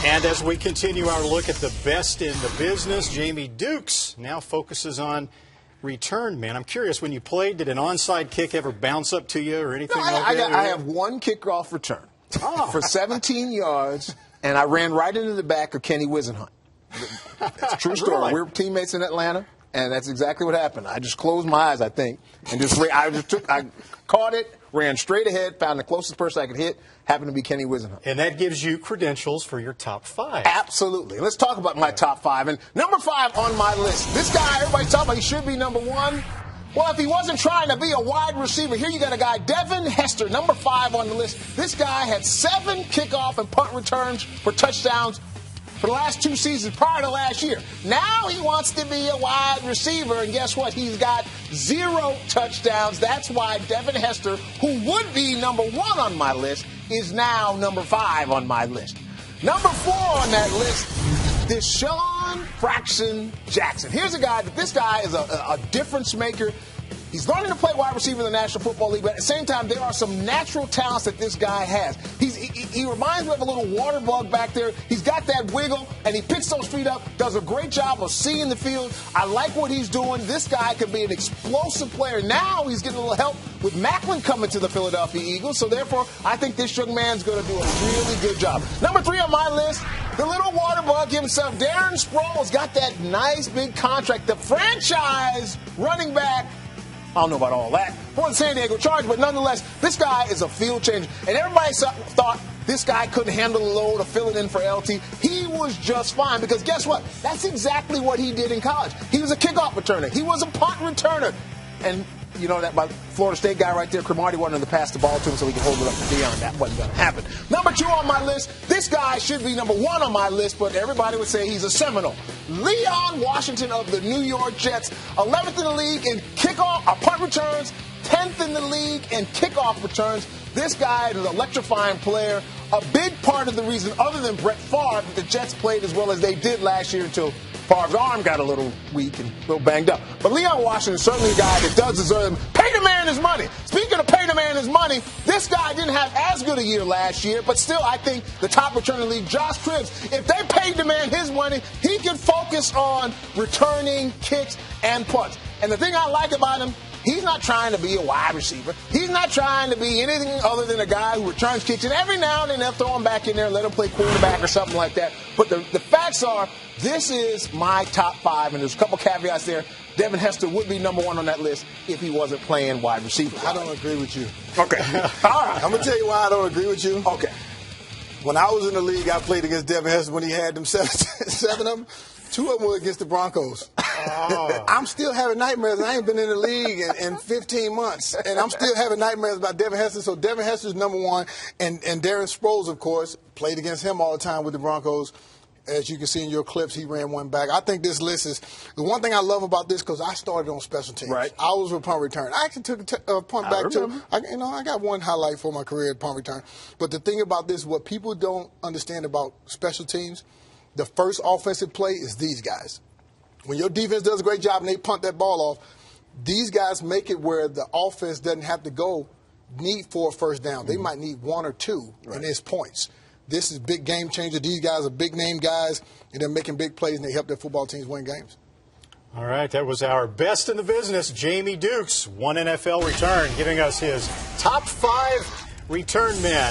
And as we continue our look at the best in the business, Jamie Dukes now focuses on return men. I'm curious, when you played, did an onside kick ever bounce up to you or anything like that? I have one kickoff return for 17 yards, and I ran right into the back of Kenny Wisenhunt. It's a true story. Really? We were teammates in Atlanta, and that's exactly what happened. I just closed my eyes, I think, and I caught it, ran straight ahead, found the closest person I could hit, happened to be Kenny Wisenhunt. And that gives you credentials for your top 5. Absolutely. Let's talk about my top 5. And number 5 on my list, this guy, everybody's talking about he should be number 1. Well, if he wasn't trying to be a wide receiver, here you got a guy, Devin Hester, number 5 on the list. This guy had 7 kickoff and punt returns for touchdowns for the last 2 seasons prior to last year. Now he wants to be a wide receiver, and guess what? He's got 0 touchdowns. That's why Devin Hester, who would be number 1 on my list, is now number 5 on my list. Number 4 on that list, Deshaun Fraction Jackson. Here's a guy this guy is a difference maker. He's learning to play wide receiver in the National Football League, but at the same time, there are some natural talents that this guy has. He reminds me of a little water bug back there. He's got that wiggle, and he picks those feet up, does a great job of seeing the field. I like what he's doing. This guy could be an explosive player. Now he's getting a little help with Maclin coming to the Philadelphia Eagles, so therefore, I think this young man's going to do a really good job. Number 3 on my list, the little water bug himself, Darren Sproles, got that nice big contract. The franchise running back, I don't know about all that, for the San Diego Chargers, but nonetheless, this guy is a field changer. And everybody thought this guy couldn't handle the load of filling in for LT. He was just fine because guess what? That's exactly what he did in college. He was a kickoff returner. He was a punt returner. And you know that my Florida State guy right there, Cromartie, wanted to pass the ball to him so he could hold it up to Deion. That wasn't going to happen. Number 2 on my list, this guy should be number 1 on my list, but everybody would say he's a Seminole. Leon Washington of the New York Jets, 11th in the league in punt returns, 10th in the league in kickoff returns. This guy is an electrifying player. A big part of the reason, other than Brett Favre, that the Jets played as well as they did last year until Favre's arm got a little weak and a little banged up. But Leon Washington is certainly a guy that does deserve him. Pay the man his money. Speaking of pay the man his money, this guy didn't have as good a year last year, but still I think the top returner in the league, Josh Cribbs, if they paid the man his money, he can focus on returning kicks and punts. And the thing I like about him, he's not trying to be a wide receiver. He's not trying to be anything other than a guy who returns kicks. And every now and then they'll throw him back in there and let him play quarterback or something like that. But the facts are, this is my top 5, and there's a couple caveats there. Devin Hester would be number 1 on that list if he wasn't playing wide receiver. I don't agree with you. Okay. All right. I'm going to tell you why I don't agree with you. Okay. When I was in the league, I played against Devin Hester when he had them 7 of them. 2 of them were against the Broncos. Oh. I'm still having nightmares. I ain't been in the league in 15 months, and I'm still having nightmares about Devin Hester. So Devin Hester's number 1, and Darren Sproles, of course, played against him all the time with the Broncos. As you can see in your clips, he ran one back. I think this list is the one thing I love about this because I started on special teams. Right. I was a punt return. I actually took a punt back too. I got one highlight for my career at punt return. But the thing about this, what people don't understand about special teams, the first offensive play is these guys. When your defense does a great job and they punt that ball off, these guys make it where the offense doesn't have to need for a first down. They might need 1 or 2, and it's points. This is a big game changer. These guys are big-name guys, and they're making big plays, and they help their football teams win games. All right, that was our best in the business, Jamie Dukes, 1 NFL return, giving us his top 5 return men.